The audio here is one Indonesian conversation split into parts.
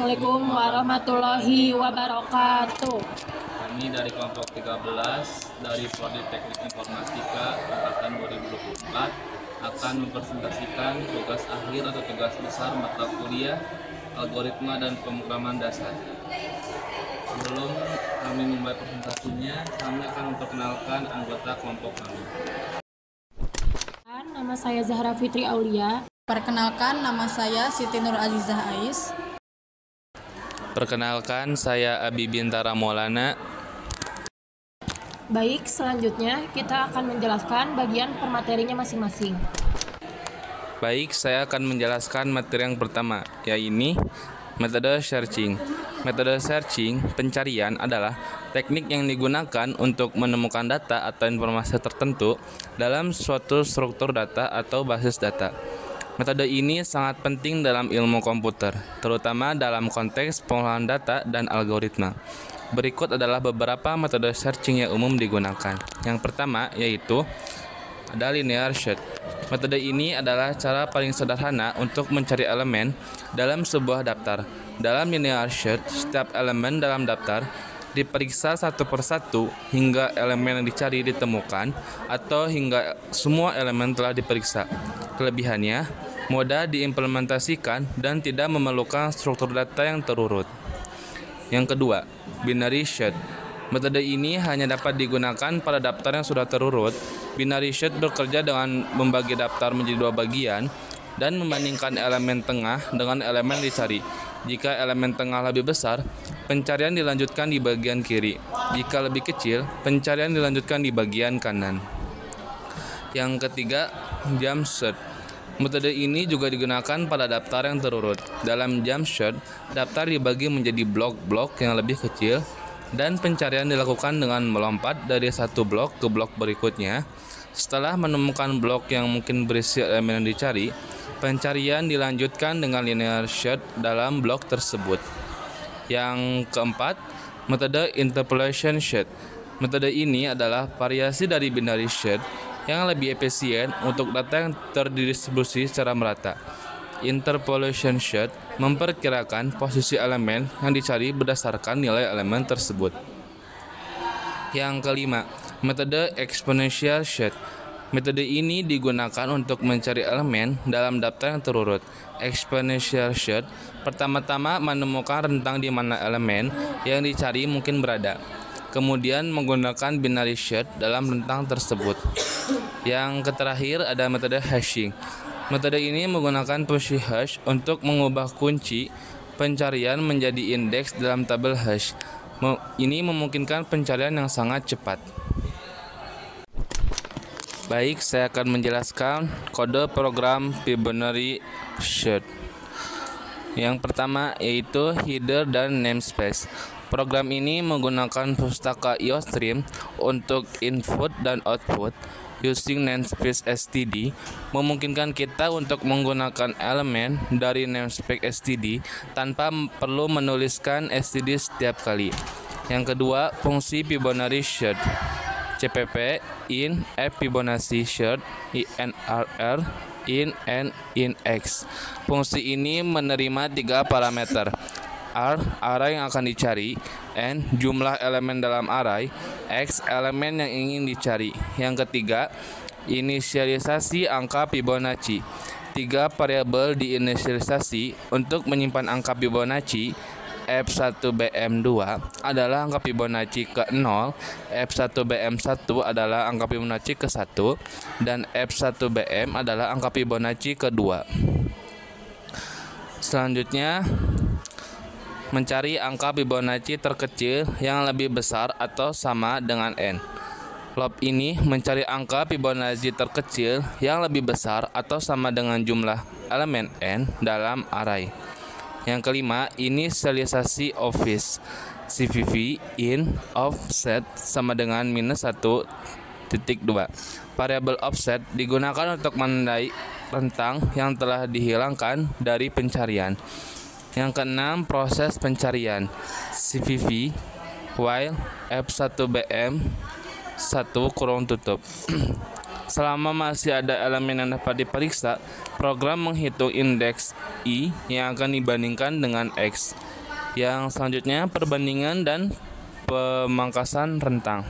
Assalamualaikum warahmatullahi wabarakatuh. Kami dari kelompok 13 dari Prodi Teknik Informatika angkatan 2024 akan mempresentasikan tugas akhir atau tugas besar mata kuliah algoritma dan pemrograman dasar. Sebelum kami memulai presentasinya, kami akan memperkenalkan anggota kelompok kami. Nama saya Zahra Fitri Aulia. Perkenalkan, nama saya Siti Nur Azizah Ais. Perkenalkan, saya Abi Bintara Maulana. Baik, selanjutnya kita akan menjelaskan bagian permaterinya masing-masing. Baik, saya akan menjelaskan materi yang pertama, yaitu metode searching. Metode searching, pencarian, adalah teknik yang digunakan untuk menemukan data atau informasi tertentu dalam suatu struktur data atau basis data. Metode ini sangat penting dalam ilmu komputer, terutama dalam konteks pengolahan data dan algoritma. Berikut adalah beberapa metode searching yang umum digunakan. Yang pertama yaitu ada linear search. Metode ini adalah cara paling sederhana untuk mencari elemen dalam sebuah daftar. Dalam linear search, setiap elemen dalam daftar diperiksa satu persatu hingga elemen yang dicari ditemukan atau hingga semua elemen telah diperiksa. Kelebihannya, mudah diimplementasikan dan tidak memerlukan struktur data yang terurut. Yang kedua, binary search. Metode ini hanya dapat digunakan pada daftar yang sudah terurut. Binary search bekerja dengan membagi daftar menjadi dua bagian dan membandingkan elemen tengah dengan elemen dicari. Jika elemen tengah lebih besar, pencarian dilanjutkan di bagian kiri. Jika lebih kecil, pencarian dilanjutkan di bagian kanan. Yang ketiga, jump search. Metode ini juga digunakan pada daftar yang terurut. Dalam jump search, daftar dibagi menjadi blok-blok yang lebih kecil dan pencarian dilakukan dengan melompat dari satu blok ke blok berikutnya. Setelah menemukan blok yang mungkin berisi elemen yang dicari, pencarian dilanjutkan dengan linear search dalam blok tersebut. Yang keempat, metode interpolation search. Metode ini adalah variasi dari binary search yang lebih efisien untuk data yang terdistribusi secara merata. Interpolation search memperkirakan posisi elemen yang dicari berdasarkan nilai elemen tersebut. Yang kelima, metode exponential search. Metode ini digunakan untuk mencari elemen dalam daftar yang terurut. Exponential search pertama-tama menemukan rentang di mana elemen yang dicari mungkin berada, kemudian menggunakan binary search dalam rentang tersebut. Yang terakhir ada metode hashing. Metode ini menggunakan fungsi hash untuk mengubah kunci pencarian menjadi indeks dalam tabel hash. Ini memungkinkan pencarian yang sangat cepat. Baik, saya akan menjelaskan kode program binary search. Yang pertama yaitu header dan namespace. Program ini menggunakan pustaka IOStream untuk input dan output. Using namespace std memungkinkan kita untuk menggunakan elemen dari namespace std tanpa perlu menuliskan std setiap kali. Yang kedua, fungsi Fibonacci search. CPP in F Fibonacci search INRR in and in X. Fungsi ini menerima tiga parameter: R, array yang akan dicari; N, jumlah elemen dalam array; X, elemen yang ingin dicari. Yang ketiga, inisialisasi angka Fibonacci. Tiga variabel diinisialisasi untuk menyimpan angka Fibonacci. F1BM2 adalah angka Fibonacci ke-0, F1BM1 adalah angka Fibonacci ke-1, dan F1BM adalah angka Fibonacci ke-2. Selanjutnya, mencari angka Fibonacci terkecil yang lebih besar atau sama dengan N. Loop ini mencari angka Fibonacci terkecil yang lebih besar atau sama dengan jumlah elemen N dalam array. Yang kelima, inisialisasi office. CVV in offset sama dengan -1.2. Variabel offset digunakan untuk menandai rentang yang telah dihilangkan dari pencarian. Yang keenam, proses pencarian. CVV while F1BM 1 kurung tutup. Selama masih ada elemen yang dapat diperiksa, program menghitung indeks I yang akan dibandingkan dengan X. Yang selanjutnya perbandingan dan pemangkasan rentang.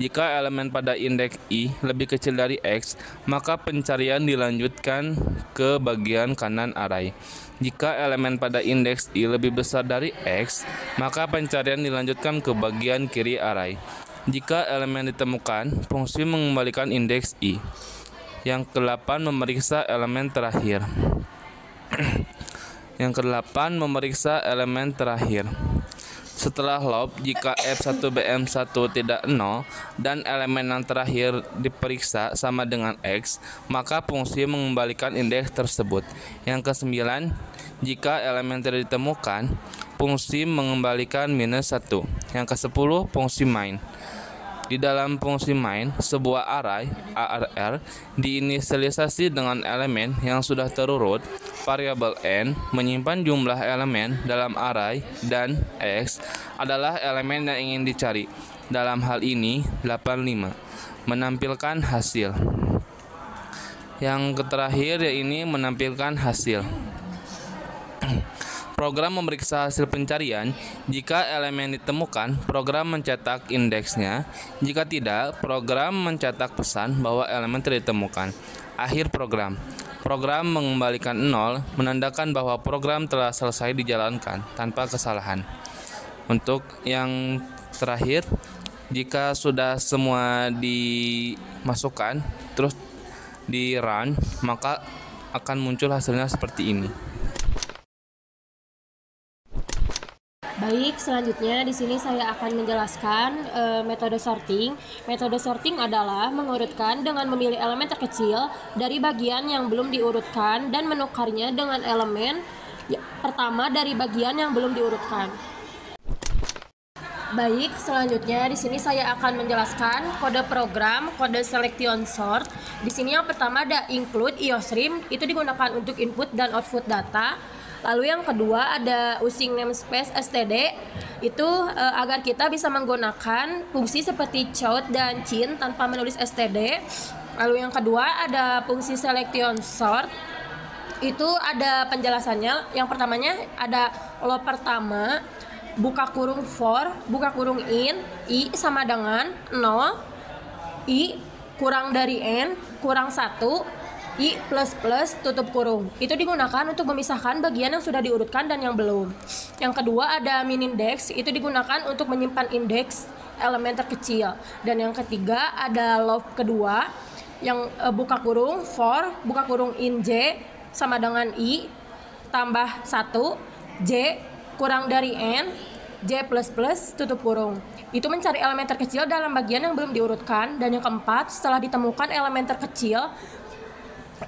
Jika elemen pada indeks I lebih kecil dari X, maka pencarian dilanjutkan ke bagian kanan array. Jika elemen pada indeks I lebih besar dari X, maka pencarian dilanjutkan ke bagian kiri array. Jika elemen ditemukan, fungsi mengembalikan indeks I. Yang ke-8 memeriksa elemen terakhir. Yang ke-8 memeriksa elemen terakhir. Setelah loop, jika F1BM1 tidak 0 dan elemen yang terakhir diperiksa sama dengan X, maka fungsi mengembalikan indeks tersebut. Yang ke-9, jika elemen tidak ditemukan, fungsi mengembalikan -1. Yang ke-10, fungsi main. Di dalam fungsi main, sebuah array ARR diinisialisasi dengan elemen yang sudah terurut. Variabel n menyimpan jumlah elemen dalam array dan x adalah elemen yang ingin dicari. Dalam hal ini 85 menampilkan hasil. Yang terakhir yaitu menampilkan hasil. Program memeriksa hasil pencarian. Jika elemen ditemukan, program mencetak indeksnya. Jika tidak, program mencetak pesan bahwa elemen tidak ditemukan. Akhir program. Program mengembalikan 0 menandakan bahwa program telah selesai dijalankan tanpa kesalahan. Untuk yang terakhir, jika sudah semua dimasukkan terus di run, maka akan muncul hasilnya seperti ini. Baik, selanjutnya di sini saya akan menjelaskan metode sorting. Metode sorting adalah mengurutkan dengan memilih elemen terkecil dari bagian yang belum diurutkan dan menukarnya dengan elemen pertama dari bagian yang belum diurutkan. Baik, selanjutnya di sini saya akan menjelaskan kode program, kode selection sort. Di sini yang pertama ada include iostream, itu digunakan untuk input dan output data. Lalu yang kedua ada using namespace std, itu agar kita bisa menggunakan fungsi seperti chout dan chin tanpa menulis std. Lalu yang kedua ada fungsi selection sort, itu ada penjelasannya. Yang pertamanya ada loop pertama, buka kurung for, buka kurung in, i sama dengan 0, i kurang dari n, kurang 1, I plus plus tutup kurung. Itu digunakan untuk memisahkan bagian yang sudah diurutkan dan yang belum. Yang kedua ada min-index, itu digunakan untuk menyimpan indeks elemen terkecil. Dan yang ketiga ada loop kedua, yang buka kurung for, buka kurung in j sama dengan i tambah 1, j kurang dari n, j plus plus tutup kurung. Itu mencari elemen terkecil dalam bagian yang belum diurutkan. Dan yang keempat, setelah ditemukan elemen terkecil,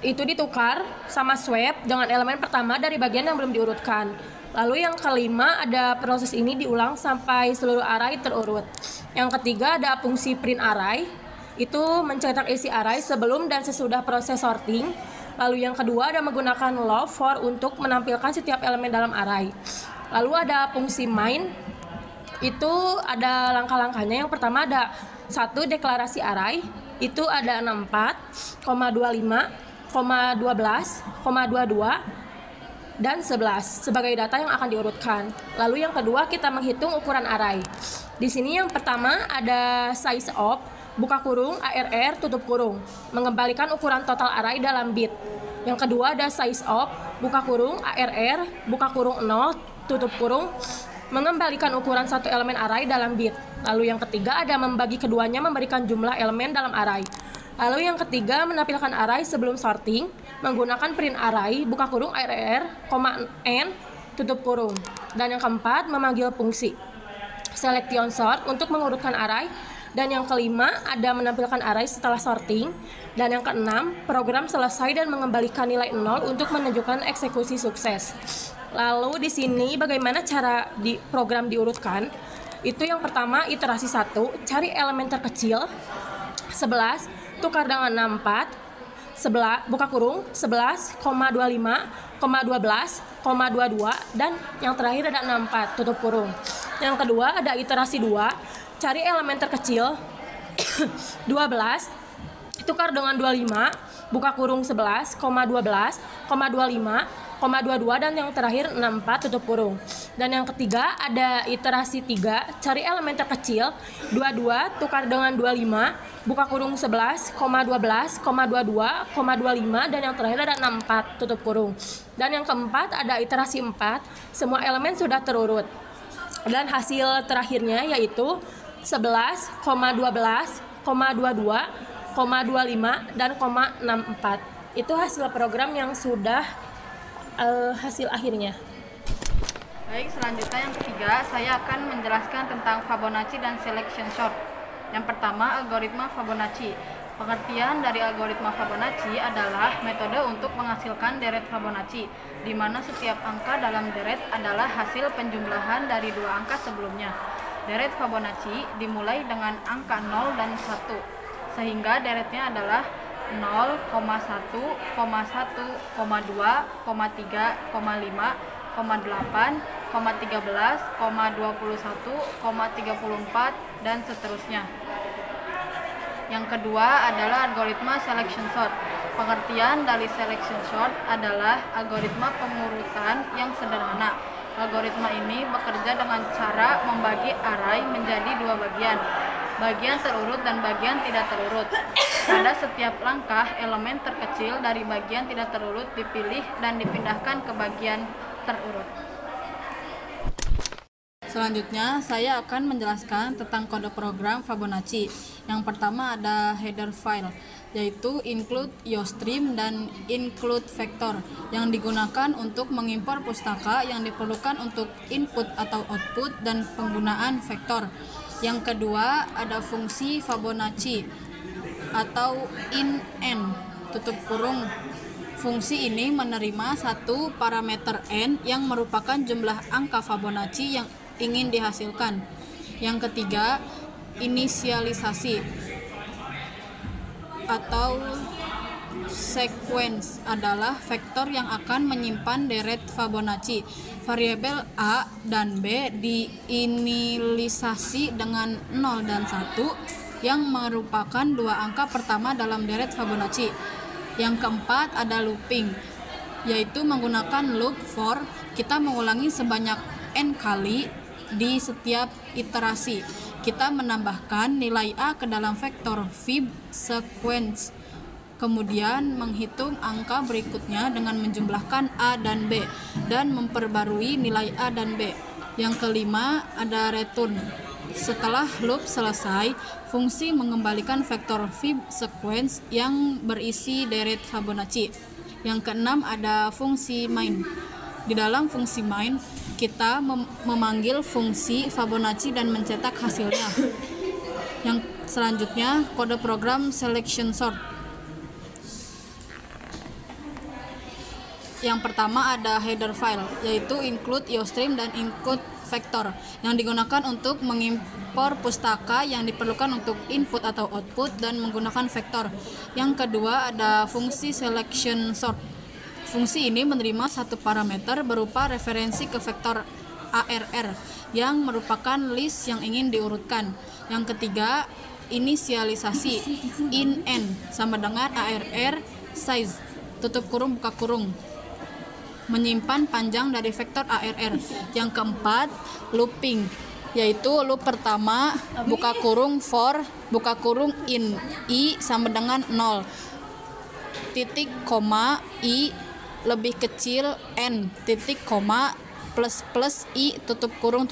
itu ditukar sama swap dengan elemen pertama dari bagian yang belum diurutkan. Lalu yang kelima ada proses ini diulang sampai seluruh array terurut. Yang ketiga ada fungsi print array, itu mencetak isi array sebelum dan sesudah proses sorting. Lalu yang kedua ada menggunakan loop for untuk menampilkan setiap elemen dalam array. Lalu ada fungsi main, itu ada langkah-langkahnya. Yang pertama ada 1 deklarasi array, itu ada 64, 25, 12, 22 dan 11 sebagai data yang akan diurutkan. Lalu yang kedua kita menghitung ukuran array. Di sini yang pertama ada size of, buka kurung ARR tutup kurung, mengembalikan ukuran total array dalam bit. Yang kedua ada size of, buka kurung ARR buka kurung 0 tutup kurung, mengembalikan ukuran satu elemen array dalam bit. Lalu yang ketiga ada membagi keduanya memberikan jumlah elemen dalam array. Lalu yang ketiga menampilkan array sebelum sorting menggunakan print array buka kurung ARR, n tutup kurung. Dan yang keempat memanggil fungsi selection sort untuk mengurutkan array. Dan yang kelima ada menampilkan array setelah sorting. Dan yang keenam program selesai dan mengembalikan nilai 0 untuk menunjukkan eksekusi sukses. Lalu di sini bagaimana cara program diurutkan? Itu yang pertama iterasi 1, cari elemen terkecil 11 tukar dengan 64, buka kurung 11, 25, 12, 22 dan yang terakhir ada 64 tutup kurung. Yang kedua ada iterasi 2, cari elemen terkecil 12 tukar dengan 25, buka kurung 11, 12, 25, 22 dan yang terakhir 64 tutup kurung. Dan yang ketiga ada iterasi 3, cari elemen terkecil, 22 tukar dengan 25, buka kurung 11, 12, 22, 25 dan yang terakhir ada 64 tutup kurung. Dan yang keempat ada iterasi 4, semua elemen sudah terurut. Dan hasil terakhirnya yaitu 11, 12, 22, 25 dan 64. Itu hasil program yang sudah hasil akhirnya. Baik, selanjutnya yang ketiga, saya akan menjelaskan tentang Fibonacci dan selection sort. Yang pertama, algoritma Fibonacci. Pengertian dari algoritma Fibonacci adalah metode untuk menghasilkan deret Fibonacci, di mana setiap angka dalam deret adalah hasil penjumlahan dari dua angka sebelumnya. Deret Fibonacci dimulai dengan angka 0 dan 1, sehingga deretnya adalah 0, 1, 1, 2, 3, 5, 8, 13, 21, 34, dan seterusnya. Yang kedua adalah algoritma selection sort. Pengertian dari selection sort adalah algoritma pengurutan yang sederhana. Algoritma ini bekerja dengan cara membagi array menjadi dua bagian, bagian terurut dan bagian tidak terurut. Pada setiap langkah, elemen terkecil dari bagian tidak terurut dipilih dan dipindahkan ke bagian terurut. Selanjutnya, saya akan menjelaskan tentang kode program Fibonacci. Yang pertama ada header file, yaitu include iostream dan include vector, yang digunakan untuk mengimpor pustaka yang diperlukan untuk input atau output dan penggunaan vektor. Yang kedua ada fungsi Fibonacci atau in n tutup kurung. Fungsi ini menerima satu parameter n yang merupakan jumlah angka Fibonacci yang ingin dihasilkan. Yang ketiga, inisialisasi atau sequence adalah vektor yang akan menyimpan deret Fibonacci. Variabel A dan B diinisialisasi dengan 0 dan 1 yang merupakan dua angka pertama dalam deret Fibonacci. Yang keempat ada looping, yaitu menggunakan loop for. Kita mengulangi sebanyak n kali di setiap iterasi. Kita menambahkan nilai A ke dalam vektor fib sequence, kemudian menghitung angka berikutnya dengan menjumlahkan A dan B dan memperbarui nilai A dan B. Yang kelima ada return. Setelah loop selesai, fungsi mengembalikan vektor fib sequence yang berisi deret Fibonacci. Yang keenam ada fungsi main. Di dalam fungsi main, kita memanggil fungsi Fibonacci dan mencetak hasilnya. Yang selanjutnya kode program selection sort. Yang pertama ada header file, yaitu include iostream dan include vector, yang digunakan untuk mengimpor pustaka yang diperlukan untuk input atau output dan menggunakan vektor. Yang kedua ada fungsi selection sort. Fungsi ini menerima satu parameter berupa referensi ke vektor ARR yang merupakan list yang ingin diurutkan. Yang ketiga, inisialisasi in n sama dengan ARR size tutup kurung buka kurung, menyimpan panjang dari vektor ARR. Yang keempat, looping, yaitu loop pertama buka kurung for buka kurung in i sama dengan 0 titik koma i lebih kecil n titik koma plus plus i tutup kurung,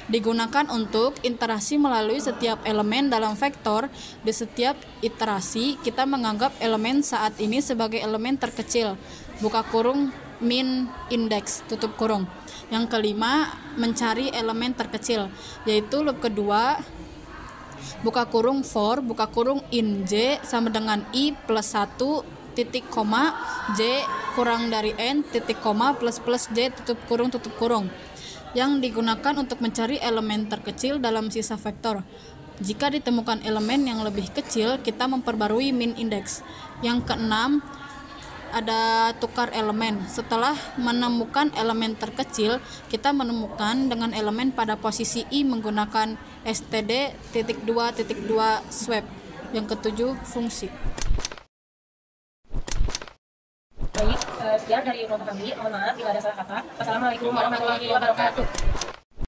digunakan untuk iterasi melalui setiap elemen dalam vektor. Di setiap iterasi kita menganggap elemen saat ini sebagai elemen terkecil, buka kurung min index tutup kurung. Yang kelima, mencari elemen terkecil, yaitu loop kedua buka kurung for buka kurung in j sama dengan i plus 1 titik koma j kurang dari n titik koma plus plus j tutup kurung, yang digunakan untuk mencari elemen terkecil dalam sisa vektor. Jika ditemukan elemen yang lebih kecil, kita memperbarui min index. Yang keenam ada tukar elemen. Setelah menemukan elemen terkecil, kita menemukan dengan elemen pada posisi i menggunakan std.2.2 swap. Yang ketujuh, fungsi. Baik, Sekian dari kelompok kami. Mohon maaf bila ada salah kata. Wassalamualaikum warahmatullahi wabarakatuh.